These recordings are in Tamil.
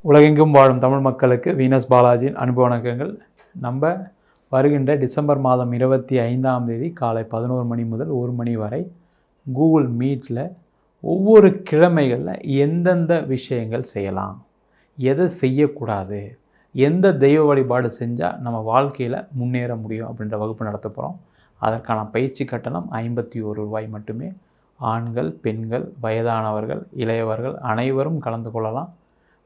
உலகெங்கும் வாழும் தமிழ் மக்களுக்கு வீனஸ் பாலாஜியின் அன்பு வணக்கங்கள். நம்ம வருகின்ற டிசம்பர் மாதம் 25ஆம் தேதி காலை 11 மணி முதல் 1 மணி வரை கூகுள் மீட்டில் ஒவ்வொரு கிழமைகளில் எந்தெந்த விஷயங்கள் செய்யலாம், எதை செய்யக்கூடாது, எந்த தெய்வ வழிபாடு செஞ்சால் நம்ம வாழ்க்கையில் முன்னேற முடியும் அப்படின்ற வகுப்பு நடத்த போகிறோம். அதற்கான பயிற்சி கட்டணம் 51 ரூபாய் மட்டுமே. ஆண்கள், பெண்கள், வயதானவர்கள், இளையவர்கள் அனைவரும் கலந்து கொள்ளலாம்.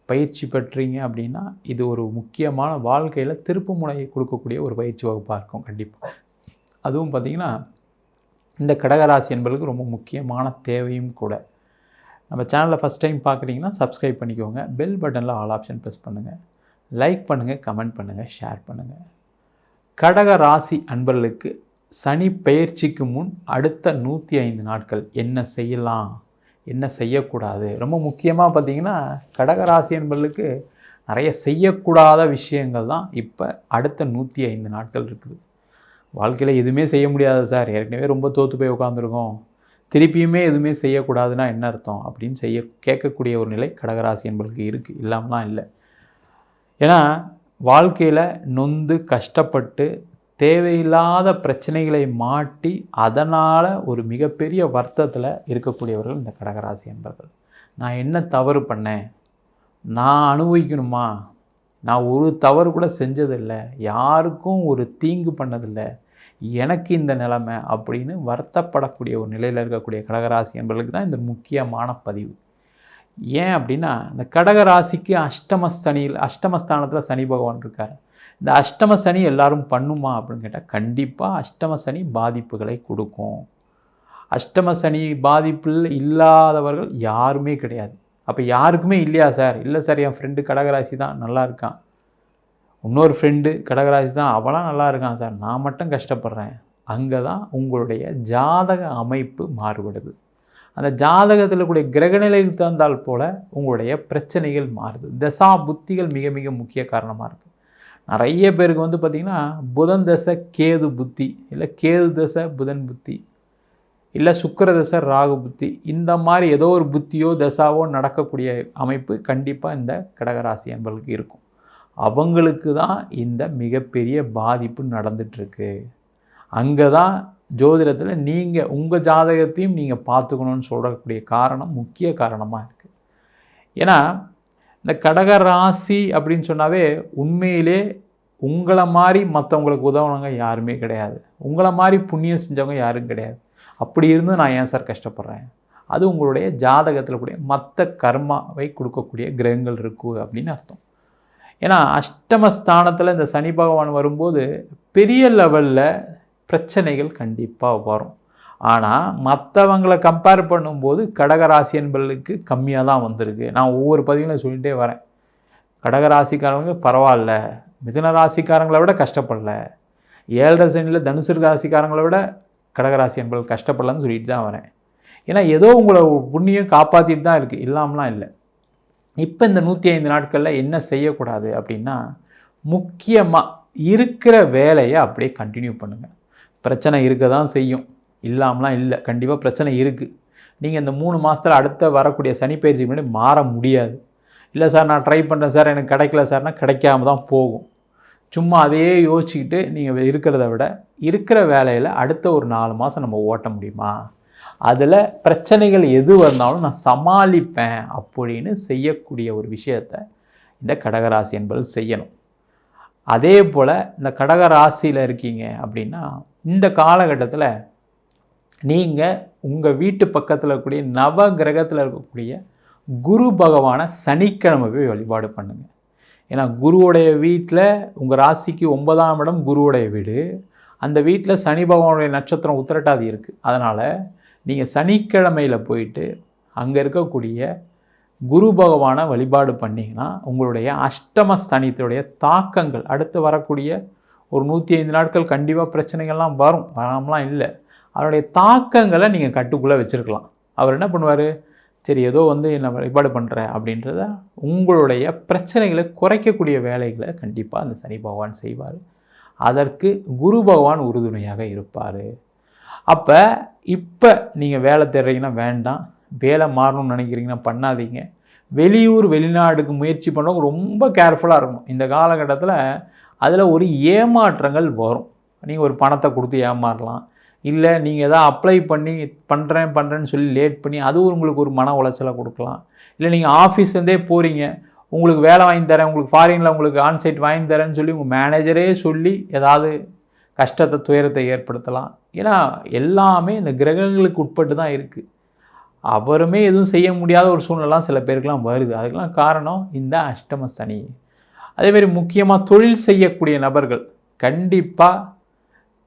பயிற்சி பெற்றீங்க அப்படின்னா இது ஒரு முக்கியமான வாழ்க்கையில் திருப்பு முனையை கொடுக்கக்கூடிய ஒரு பயிற்சி வகுப்பாக இருக்கும் கண்டிப்பாக. அதுவும் பார்த்திங்கன்னா இந்த கடகராசி என்பதுக்கு ரொம்ப முக்கியமான தேவையும் கூட. நம்ம சேனலில் ஃபஸ்ட் டைம் பார்க்குறீங்கன்னா சப்ஸ்கிரைப் பண்ணிக்கோங்க. பெல் பட்டனில் ஆல் ஆப்ஷன் ப்ரெஸ் பண்ணுங்கள். லைக் பண்ணுங்கள், கமெண்ட் பண்ணுங்கள், ஷேர் பண்ணுங்கள். கடகராசி அன்பர்களுக்கு சனி பெயர்ச்சிக்கு முன் அடுத்த 105 நாட்கள் என்ன செய்யலாம், என்ன செய்யக்கூடாது, ரொம்ப முக்கியமாக பார்த்திங்கன்னா கடகராசி என்பர்களுக்கு நிறைய செய்யக்கூடாத விஷயங்கள் தான் இப்போ அடுத்த 105 நாட்கள் இருக்குது. வாழ்க்கையில் எதுவுமே செய்ய முடியாது சார், ஏற்கனவே ரொம்ப தோற்று போய் உட்காந்துருக்கோம், திருப்பியுமே எதுவுமே செய்யக்கூடாதுன்னா என்ன அர்த்தம் அப்படின்னு கேட்கக்கூடிய ஒரு நிலை கடகராசி என்பர்களுக்கு இருக்குது, இல்லாமலாம் இல்லை. ஏன்னா வாழ்க்கையில் நொந்து கஷ்டப்பட்டு தேவையில்லாத பிரச்சனைகளை மாட்டி அதனால் ஒரு மிகப்பெரிய வருத்தத்தில் இருக்கக்கூடியவர்கள் இந்த கடகராசி என்பர்கள். நான் என்ன தவறு பண்ணேன், நான் அனுபவிக்கணுமா, நான் ஒரு தவறு கூட செஞ்சதில்லை, யாருக்கும் ஒரு தீங்கு பண்ணதில்லை, எனக்கு இந்த நிலைமை அப்படின்னு வருத்தப்படக்கூடிய ஒரு நிலையில் இருக்கக்கூடிய கடகராசி என்பர்களுக்கு தான் இந்த முக்கியமான பதிவு. ஏன் அப்படின்னா இந்த கடகராசிக்கு அஷ்டமஸ்தானத்தில் சனி பகவான் இருக்கார். இந்த அஷ்டம சனி எல்லாரும் பண்ணுமா அப்படின்னு கேட்டால் கண்டிப்பாக அஷ்டம சனி பாதிப்புகளை கொடுக்கும். அஷ்டம சனி பாதிப்பில் இல்லாதவர்கள் யாருமே கிடையாது. அப்போ யாருக்குமே இல்லையா சார்? இல்லை சார், என் ஃப்ரெண்டு கடகராசி தான் நல்லா இருக்கான், இன்னொரு ஃப்ரெண்டு கடகராசி தான் அவளாம் நல்லா இருக்கான் சார், நான் மட்டும் கஷ்டப்படுறேன். அங்கே தான் உங்களுடைய ஜாதக அமைப்பு மாறுபடுது. அந்த ஜாதகத்தில் கூடிய கிரகநிலைக்கு தகுந்தால் போல் உங்களுடைய பிரச்சனைகள் மாறுது. தசா புத்திகள் மிக மிக முக்கிய காரணமாக இருக்குது. நிறைய பேருக்கு பார்த்திங்கன்னா புதன் தசை கேது புத்தி, இல்லை கேது தசை புதன் புத்தி, இல்லை சுக்கிர தசை ராகு புத்தி, இந்த மாதிரி ஏதோ ஒரு புத்தியோ தசாவோ நடக்கக்கூடிய அமைப்பு கண்டிப்பாக இந்த கடகராசி என்பவர்களுக்கு இருக்கும். அவங்களுக்கு தான் இந்த மிகப்பெரிய பாதிப்பு நடந்துகிட்ருக்கு. அங்கே தான் ஜோதிடத்தில் நீங்கள் உங்கள் ஜாதகத்தையும் நீங்கள் பார்த்துக்கணுன்னு சொல்லக்கூடிய காரணம் முக்கிய காரணமாக இருக்குது. ஏன்னா இந்த கடகராசி அப்படின்னு சொன்னாவே உண்மையிலே உங்களை மாதிரி மற்றவங்களுக்கு உதவுனவங்க யாருமே கிடையாது, உங்களை மாதிரி புண்ணியம் செஞ்சவங்க யாரும் கிடையாது. அப்படி இருந்து நான் ஏன் சார் கஷ்டப்படுறேன்? அது உங்களுடைய ஜாதகத்தில் கூடிய மற்ற கர்மாவை கொடுக்கக்கூடிய கிரகங்கள் இருக்குது அப்படின்னு அர்த்தம். ஏன்னா அஷ்டமஸ்தானத்தில் இந்த சனி பகவான் வரும்போது பெரிய லெவலில் பிரச்சனைகள் கண்டிப்பாக வரும். ஆனால் மற்றவங்களை கம்பேர் பண்ணும்போது கடகராசி என்பர்களுக்கு கம்மியாக தான் வந்திருக்கு. நான் ஒவ்வொரு பதிவுலையும் சொல்லிகிட்டே வரேன், கடகராசிக்காரங்க பரவாயில்ல, மிதுன ராசிக்காரங்களை விட கஷ்டப்படல, 7.5 சனியில் தனுசு ராசிக்காரங்களை விட கடகராசி என்பர்கள் கஷ்டப்படலன்னு சொல்லிட்டு தான் வரேன். ஏன்னா ஏதோ உங்களை புண்ணியம் காப்பாற்றிட்டு தான் இருக்குது, இல்லாமலாம் இல்லை. இப்போ இந்த 105 நாட்களில் என்ன செய்யக்கூடாது அப்படின்னா, முக்கியமாக இருக்கிற வேலையை அப்படியே கண்டினியூ பண்ணுங்கள். பிரச்சனை இருக்க தான் செய்யும், இல்லாமலாம் இல்லை, கண்டிப்பாக பிரச்சனை இருக்குது. நீங்கள் இந்த 3 மாதத்தில் அடுத்த வரக்கூடிய சனி பயிற்சிக்கு முன்னாடி மாற முடியாது. இல்லை சார் நான் ட்ரை பண்ணுறேன் சார் எனக்கு கிடைக்கல சார்னா கிடைக்காம தான் போகும். சும்மா அதையே யோசிச்சுக்கிட்டு நீங்கள் இருக்கிறத விட இருக்கிற வேலையில் அடுத்த ஒரு 4 மாதம் நம்ம ஓட்ட முடியுமா, அதில் பிரச்சனைகள் எது வந்தாலும் நான் சமாளிப்பேன் அப்படின்னு செய்யக்கூடிய ஒரு விஷயத்தை இந்த கடகராசி என்பது செய்யணும். அதே போல் இந்த கடகராசியில் இருக்கீங்க அப்படின்னா இந்த காலகட்டத்தில் நீங்கள் உங்கள் வீட்டு பக்கத்தில் இருக்கக்கூடிய நவ கிரகத்தில் இருக்கக்கூடிய குரு பகவானை சனிக்கிழமை போய் வழிபாடு பண்ணுங்கள். ஏன்னா குருவுடைய வீட்டில் உங்கள் ராசிக்கு 9ஆம் இடம் குருவுடைய வீடு, அந்த வீட்டில் சனி பகவானுடைய நட்சத்திரம் உத்திரட்டாதி இருக்குது. அதனால் நீங்கள் சனிக்கிழமையில் போயிட்டு அங்கே இருக்கக்கூடிய குரு பகவானை வழிபாடு பண்ணிங்கன்னா உங்களுடைய அஷ்டமஸ்தானத்துடைய தாக்கங்கள் அடுத்து வரக்கூடிய ஒரு 105 நாட்கள் கண்டிப்பாக பிரச்சனைகள்லாம் வராமலாம் இல்லை, அவருடைய தாக்கங்களை நீங்கள் கட்டுக்குள்ளே வச்சுருக்கலாம். அவர் என்ன பண்ணுவார், சரி ஏதோ என்ன வழிபாடு பண்ணுறேன் அப்படின்றத உங்களுடைய பிரச்சனைகளை குறைக்கக்கூடிய வேலைகளை கண்டிப்பாக அந்த சனி பகவான் செய்வார். அதற்கு குரு பகவான் உறுதுணையாக இருப்பார். அப்போ இப்போ நீங்கள் வேலை தேடுறீங்கன்னா வேண்டாம், வேலை மாறணும்னு நினைக்கிறீங்கன்னா பண்ணாதீங்க. வெளியூர் வெளிநாடுக்கு முயற்சி பண்ணுறவங்க ரொம்ப கேர்ஃபுல்லாக இருக்கணும் இந்த காலகட்டத்தில். அதில் ஒரு ஏமாற்றங்கள் வரும். நீங்கள் ஒரு பணத்தை கொடுத்து ஏமாறலாம், இல்லை நீங்கள் எதாவது அப்ளை பண்ணி பண்ணுறேன்னு சொல்லி லேட் பண்ணி அது உங்களுக்கு ஒரு மன உளைச்சலை கொடுக்கலாம். இல்லை நீங்கள் ஆஃபீஸ்லேருந்தே போகிறீங்க, உங்களுக்கு வேலை வாங்கி தரேன், உங்களுக்கு ஃபாரினில் உங்களுக்கு ஆன்சைட் வாங்கி தரேன்னு சொல்லி உங்கள் மேனேஜரே சொல்லி ஏதாவது கஷ்டத்தை துயரத்தை ஏற்படுத்தலாம். ஏன்னா எல்லாமே இந்த கிரகங்களுக்கு உட்பட்டு தான் இருக்குது. அவருமே எதுவும் செய்ய முடியாத ஒரு சூழ்நிலாம் சில பேருக்கெலாம் வருது. அதுக்கெல்லாம் காரணம் இந்த அஷ்டம சனி. அதேமாரி முக்கியமாக தொழில் செய்யக்கூடிய நபர்கள் கண்டிப்பாக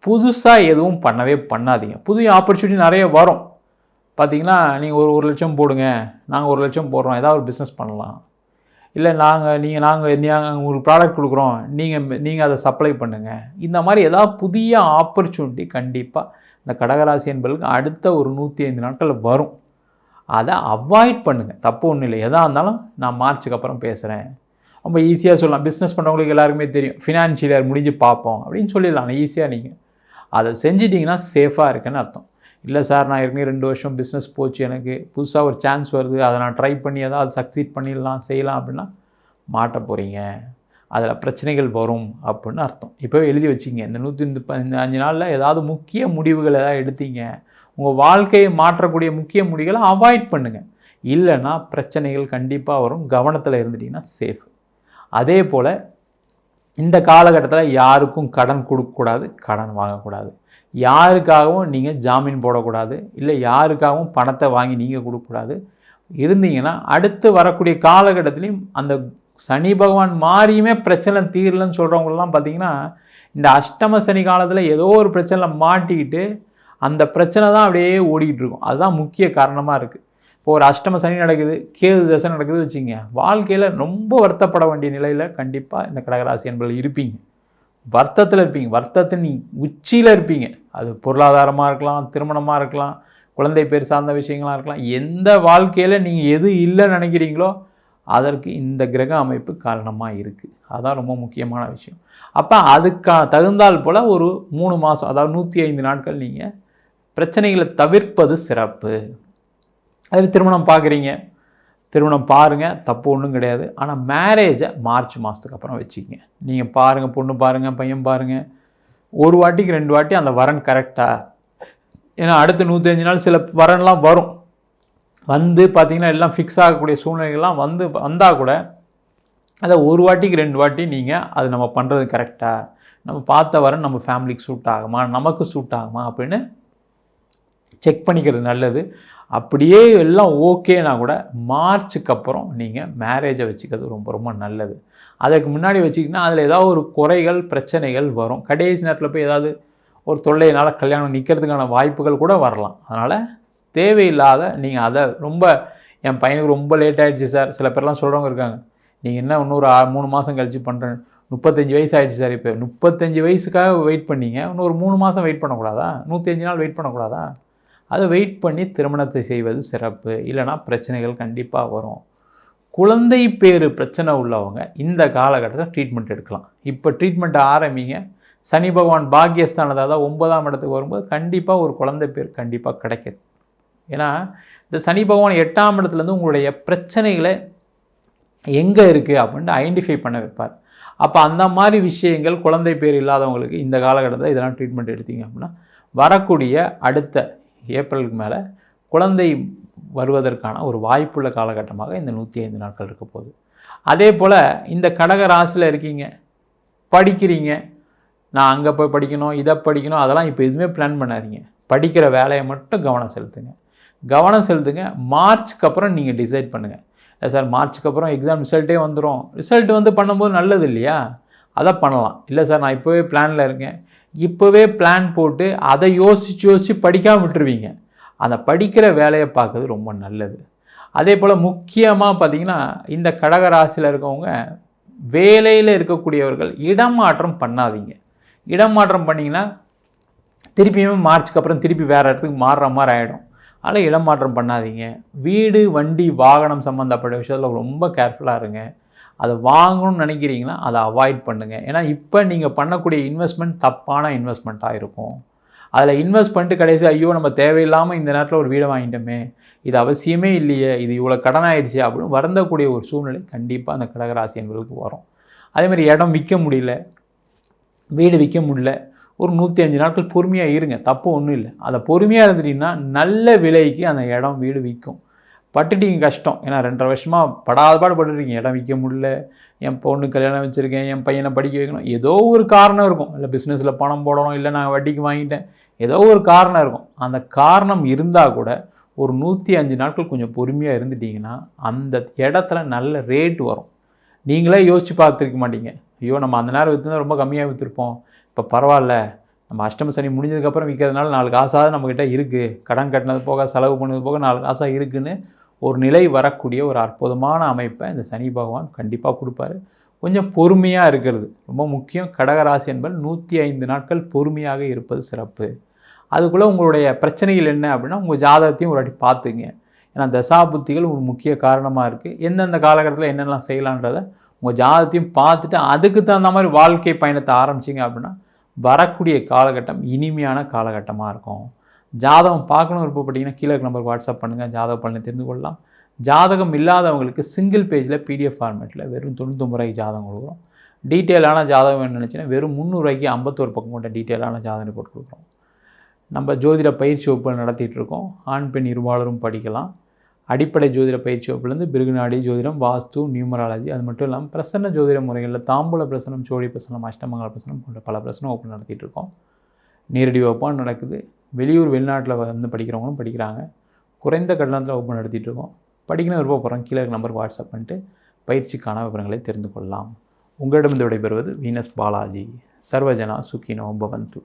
புதுசாக எதுவும் பண்ணவே பண்ணாதீங்க. புதிய ஆப்பர்ச்சுனிட்டி நிறைய வரும். பார்த்திங்கன்னா நீங்கள் ஒரு 1 லட்சம் போடுங்க, நாங்கள் 1 லட்சம் போடுறோம், ஏதாவது ஒரு பிஸ்னஸ் பண்ணலாம். இல்லை நாங்கள் உங்களுக்கு ப்ராடக்ட் கொடுக்குறோம், நீங்கள் அதை சப்ளை பண்ணுங்கள். இந்த மாதிரி ஏதாவது புதிய ஆப்பர்ச்சுனிட்டி கண்டிப்பாக இந்த கடகராசி என்பதுக்கு அடுத்த ஒரு 105 நாட்கள் வரும். அதை அவாய்ட் பண்ணுங்கள். தப்பு ஒன்றும் இல்லை. எதாக இருந்தாலும் நான் மார்ச்சுக்கு அப்புறம் பேசுகிறேன். ரொம்ப ஈஸியாக சொல்லலாம். பிஸ்னஸ் பண்ணுறவங்களுக்கு எல்லாருக்குமே தெரியும், ஃபினான்ஷியல் இயர் முடிஞ்சு பார்ப்போம் அப்படின்னு சொல்லிடலாம் ஈஸியாக. நீங்கள் அதை செஞ்சிட்டிங்கன்னா சேஃபாக இருக்குன்னு அர்த்தம். இல்லை சார், நான் ஏற்கனவே 2 வருஷம் பிஸ்னஸ் போச்சு, எனக்கு புதுசாக ஒரு சான்ஸ் வருது, அதை நான் ட்ரை பண்ணி ஏதாவது சக்சீட் பண்ணிடலாம் செய்யலாம் அப்படின்னா மாட்ட போகிறீங்க. அதில் பிரச்சனைகள் வரும் அப்படின்னு அர்த்தம். இப்போவே எழுதி வச்சிங்க. இந்த 105 நாளில் ஏதாவது முக்கிய முடிவுகள் ஏதாவது எடுத்தீங்க, உங்கள் வாழ்க்கையை மாற்றக்கூடிய முக்கிய முடிவுகளை அவாய்ட் பண்ணுங்கள். இல்லைன்னா பிரச்சனைகள் கண்டிப்பாக வரும். கவனத்தில் இருந்துட்டிங்கன்னா சேஃப். அதே போல் இந்த காலகட்டத்தில் யாருக்கும் கடன் கொடுக்கக்கூடாது, கடன் வாங்கக்கூடாது. யாருக்காகவும் நீங்கள் ஜாமீன் போடக்கூடாது, இல்லை யாருக்காகவும் பணத்தை வாங்கி நீங்கள் கொடுக்கக்கூடாது. இருந்தீங்கன்னா அடுத்து வரக்கூடிய காலகட்டத்திலையும் அந்த சனி பகவான் மாறியுமே பிரச்சனை தீரலன்னு சொல்கிறவங்களெலாம் பார்த்திங்கன்னா இந்த அஷ்டம சனி காலத்தில் ஏதோ ஒரு பிரச்சனையில் மாட்டிக்கிட்டு அந்த பிரச்சனை தான் அப்படியே ஓடிக்கிட்டு இருக்கும். அதுதான் முக்கிய காரணமாக இருக்குது. இப்போ ஒரு அஷ்டம சனி நடக்குது, கேது தசை நடக்குது வச்சுங்க, வாழ்க்கையில் ரொம்ப வருத்தப்பட வேண்டிய நிலையில் கண்டிப்பாக இந்த கடகராசி என்பதில் இருப்பீங்க. வருத்தத்தில் இருப்பீங்க, வருத்தத்தின் உச்சியில் இருப்பீங்க. அது பொருளாதாரமாக இருக்கலாம், திருமணமாக இருக்கலாம், குழந்தை பேர் சார்ந்த விஷயங்களாக இருக்கலாம். எந்த வாழ்க்கையில் நீங்கள் எது இல்லைன்னு நினைக்கிறீங்களோ அதற்கு இந்த கிரக அமைப்பு காரணமாக இருக்குது. அதுதான் ரொம்ப முக்கியமான விஷயம். அப்போ அதுக்கான தகுந்தால் போல் ஒரு 3 மாதம், அதாவது 105 நாட்கள் நீங்கள் பிரச்சனைகளை தவிர்ப்பது சிறப்பு. அது திருமணம் பார்க்குறீங்க, திருமணம் பாருங்கள், தப்பு ஒன்றும் கிடையாது. ஆனால் மேரேஜை மார்ச் மாதத்துக்கு அப்புறம் வச்சுக்கிங்க. நீங்கள் பாருங்கள், பொண்ணு பாருங்கள், பையன் பாருங்கள், 1 வாட்டிக்கு 2 வாட்டி அந்த வரன் கரெக்டாக. ஏன்னா அடுத்த 105 நாள் சில வரன்லாம் வரும், வந்து பார்த்திங்கன்னா எல்லாம் ஃபிக்ஸ் ஆகக்கூடிய சூழ்நிலைகள்லாம் வந்தால் கூட அதை 1 வாட்டிக்கு 2 வாட்டி நீங்கள் அது நம்ம பண்ணுறது கரெக்டாக, நம்ம பார்த்த வரன் நம்ம ஃபேமிலிக்கு சூட் ஆகுமா, நமக்கு சூட் ஆகுமா அப்படின்னு செக் பண்ணிக்கிறது நல்லது. அப்படியே எல்லாம் ஓகேனா கூட மார்ச்சுக்கு அப்புறம் நீங்கள் மேரேஜை வச்சுக்கிறது ரொம்ப ரொம்ப நல்லது. அதுக்கு முன்னாடி வச்சிங்கன்னா அதில் ஏதாவது ஒரு குறைகள் பிரச்சனைகள் வரும். கடைசி நேரத்தில் போய் ஏதாவது ஒரு தொல்லையினால் கல்யாணம் நிற்கிறதுக்கான வாய்ப்புகள் கூட வரலாம். அதனால் தேவையில்லாத நீங்கள் அதை ரொம்ப, என் பையனுக்கு ரொம்ப லேட் ஆகிடுச்சு சார், சில பேர்லாம் சொல்கிறவங்க இருக்காங்க, நீங்கள் என்ன இன்னொரு 3 மாதம் கழித்து பண்ணுறேன், 35 வயசு ஆகிடுச்சு சார். இப்போ 35 வயசுக்காக வெயிட் பண்ணிங்க, இன்னொரு 3 மாதம் வெயிட் பண்ணக்கூடாதா, 105 நாள் வெயிட் பண்ணக்கூடாதா? அதை வெயிட் பண்ணி திருமணத்தை செய்வது சிறப்பு. இல்லைனா பிரச்சனைகள் கண்டிப்பாக வரும். குழந்தை பேர் பிரச்சனை உள்ளவங்க இந்த காலகட்டத்தில் ட்ரீட்மெண்ட் எடுக்கலாம். இப்போ ட்ரீட்மெண்ட்டை ஆரம்பிங்க. சனி பகவான் பாக்கியஸ்தானத்தை, அதாவது 9ஆம் இடத்துக்கு வரும்போது கண்டிப்பாக ஒரு குழந்தை பேர் கண்டிப்பாக கிடைக்குது. ஏன்னா இந்த சனி பகவான் 8ஆம் இடத்துலேருந்து உங்களுடைய பிரச்சனைகளை எங்கே இருக்குது அப்படின்ட்டு ஐடென்டிஃபை பண்ண வைப்பார். அப்போ அந்த மாதிரி விஷயங்கள் குழந்தை பேர் இல்லாதவங்களுக்கு இந்த காலகட்டத்தில் இதெல்லாம் ட்ரீட்மெண்ட் எடுத்தீங்க அப்படின்னா வரக்கூடிய அடுத்த ஏப்ரலுக்கு மேலே குழந்தை வருவதற்கான ஒரு வாய்ப்புள்ள காலகட்டமாக இந்த 105 நாட்கள் இருக்க போகுது. அதே போல் இந்த கடக ராசியில் இருக்கீங்க, படிக்கிறீங்க, நான் அங்கே போய் படிக்கணும், இதை படிக்கணும், அதெல்லாம் இப்போ எதுவுமே பிளான் பண்ணாதீங்க. படிக்கிற வேலையை மட்டும் கவனம் செலுத்துங்க. மார்ச்சுக்கு அப்புறம் நீங்கள் டிசைட் பண்ணுங்கள். இல்லை சார், மார்ச்சுக்கு அப்புறம் எக்ஸாம் ரிசல்ட்டே வந்துடும், ரிசல்ட் வந்து பண்ணும்போது நல்லது இல்லையா, அதை பண்ணலாம். இல்லை சார், நான் இப்போவே பிளானில் இருக்கேன், இப்போவே பிளான் போட்டு அதை யோசித்து படிக்காமல் விட்டுருவீங்க. அந்த படிக்கிற வேலையை பார்க்குறது ரொம்ப நல்லது. அதே போல் முக்கியமாக பார்த்திங்கன்னா இந்த கடகராசியில் இருக்கவங்க வேலையில் இருக்கக்கூடியவர்கள் இடமாற்றம் பண்ணாதீங்க. இடமாற்றம் பண்ணிங்கன்னா திருப்பியும் மார்ச்சுக்கு அப்புறம் திருப்பி வேறு இடத்துக்கு மாறுற மாதிரி ஆகிடும். அதனால் இடமாற்றம் பண்ணாதீங்க. வீடு வண்டி வாகனம் சம்மந்தப்பட்ட விஷயத்தில் ரொம்ப கேர்ஃபுல்லாக இருங்க. அதை வாங்கணும்னு நினைக்கிறீங்கன்னா அதை அவாய்ட் பண்ணுங்கள். ஏன்னா இப்போ நீங்கள் பண்ணக்கூடிய இன்வெஸ்ட்மெண்ட் தப்பான இன்வெஸ்ட்மெண்ட்டாக இருக்கும். அதில் இன்வெஸ்ட் பண்ணிட்டு கடைசி ஐயோ நம்ம தேவையில்லாமல் இந்த நேரத்தில் ஒரு வீடை வாங்கிட்டோமே, இது அவசியமே இல்லையே, இது இவ்வளோ கடன் ஆயிடுச்சு அப்படின்னு வருந்தக்கூடிய ஒரு சூழ்நிலை கண்டிப்பாக அந்த கடகராசி என்பவர்களுக்கு வரும். அதேமாதிரி இடம் விற்க முடியல, வீடு விற்க முடியல, ஒரு 105 நாட்கள் பொறுமையாக இருங்க, தப்பு ஒன்றும் இல்லை. அதை பொறுமையாக இருந்துட்டிங்கன்னா நல்ல விலைக்கு அந்த இடம் வீடு விற்கும். பட்டுட்டீங்க கஷ்டம், ஏன்னா 2.5 வருஷமாக படாதபாடு பட்டுருக்கீங்க, இடம் விற்க முடியல, என் பொண்ணு கல்யாணம் வச்சுருக்கேன், என் பையனை படிக்க வைக்கணும், ஏதோ ஒரு காரணம் இருக்கும், இல்லை பிஸ்னஸில் பணம் போடணும், இல்லை நான் வட்டிக்கு வாங்கிட்டேன், ஏதோ ஒரு காரணம் இருக்கும். அந்த காரணம் இருந்தால் கூட ஒரு 105 நாட்கள் கொஞ்சம் பொறுமையாக இருந்துட்டிங்கன்னா அந்த இடத்துல நல்ல ரேட் வரும். நீங்களே யோசித்து பார்த்துருக்க மாட்டீங்க, ஐயோ நம்ம அந்த நேரம் விற்றுனா ரொம்ப கம்மியாக விற்றுருப்போம், இப்போ பரவாயில்ல நம்ம அஷ்டம சனி முடிஞ்சதுக்கப்புறம் விற்கிறதுனால 4 காசாவது நம்மக்கிட்ட இருக்குது, கடன் கட்டினது போக செலவு பண்ணது போக 4 காசாக இருக்குதுன்னு ஒரு நிலை வரக்கூடிய ஒரு அற்புதமான அமைப்பை இந்த சனி பகவான் கண்டிப்பாக கொடுப்பாரு. கொஞ்சம் பொறுமையாக இருக்கிறது ரொம்ப முக்கியம். கடகராசி என்பது 105 நாட்கள் பொறுமையாக இருப்பது சிறப்பு. அதுக்குள்ளே உங்களுடைய பிரச்சனைகள் என்ன அப்படின்னா உங்கள் ஜாதகத்தையும் ஒரு வாட்டி பார்த்துங்க. ஏன்னா தசாபுத்திகள் ஒரு முக்கிய காரணமாக இருக்குது. எந்தெந்த காலகட்டத்தில் என்னெல்லாம் செய்யலான்றதை உங்கள் ஜாதகத்தையும் பார்த்துட்டு அதுக்கு தகுந்த மாதிரி வாழ்க்கை பயணத்தை ஆரம்பிச்சிங்க அப்படின்னா வரக்கூடிய காலகட்டம் இனிமையான காலகட்டமாக இருக்கும். ஜாதகம் பார்க்கணும் விருப்பப்பட்டீங்கன்னா கீழே நம்பருக்கு வாட்ஸ்அப் பண்ணுங்கள், ஜாதக பலனை தெரிந்து கொள்ளலாம். ஜாதகம் இல்லாதவங்களுக்கு சிங்கிள் பேஜில் PDF ஃபார்மேட்டில் வெறும் 99 ரூபாய்க்கு ஜாதகம் கொடுக்குறோம். டீட்டெயிலான ஜாதகம் வேணும்னு நினச்சிங்கன்னா வெறும் 300 ரூபாய்க்கு 51 பக்கம் கொண்ட டீட்டெயிலான ஜாதகம் போட்டு கொடுக்குறோம். நம்ம ஜோதிட பயிற்சி வகுப்புகள் நடத்திட்டுருக்கோம். ஆண் பெண் இருபாலரும் படிக்கலாம். அடிப்படை ஜோதிட பயிற்சி வகுப்புலேருந்து பிருகுநாடி ஜோதிடம், வாஸ்து, நியூமராலஜி, அது மட்டும் இல்லாமல் பிரசன்ன ஜோதிட முறைகளில் தாம்பூல பிரசனம், சோழி பிரசனம், அஷ்டமங்கல பிரசனம் போன்ற பல பிரசன வகுப்பு நடத்திட்டு இருக்கோம். நேரடி வகுப்பாக நடக்குது. வெளியூர் வெளிநாட்டில் வந்து படிக்கிறவங்களும் படிக்கிறாங்க. குறைந்த கட்டணத்தில் வகுப்பு நடத்திட்டு இருக்கோம். படிக்கணும் விருப்பப்படுறோம் கீழே நம்பருக்கு வாட்ஸ்அப் பண்ணிட்டு பயிற்சிக்கான விவரங்களை தெரிந்து கொள்ளலாம். உங்களிடமிருந்து விடைபெறுவது வீனஸ் பாலாஜி. சர்வஜனா சுகினோ பவந்து.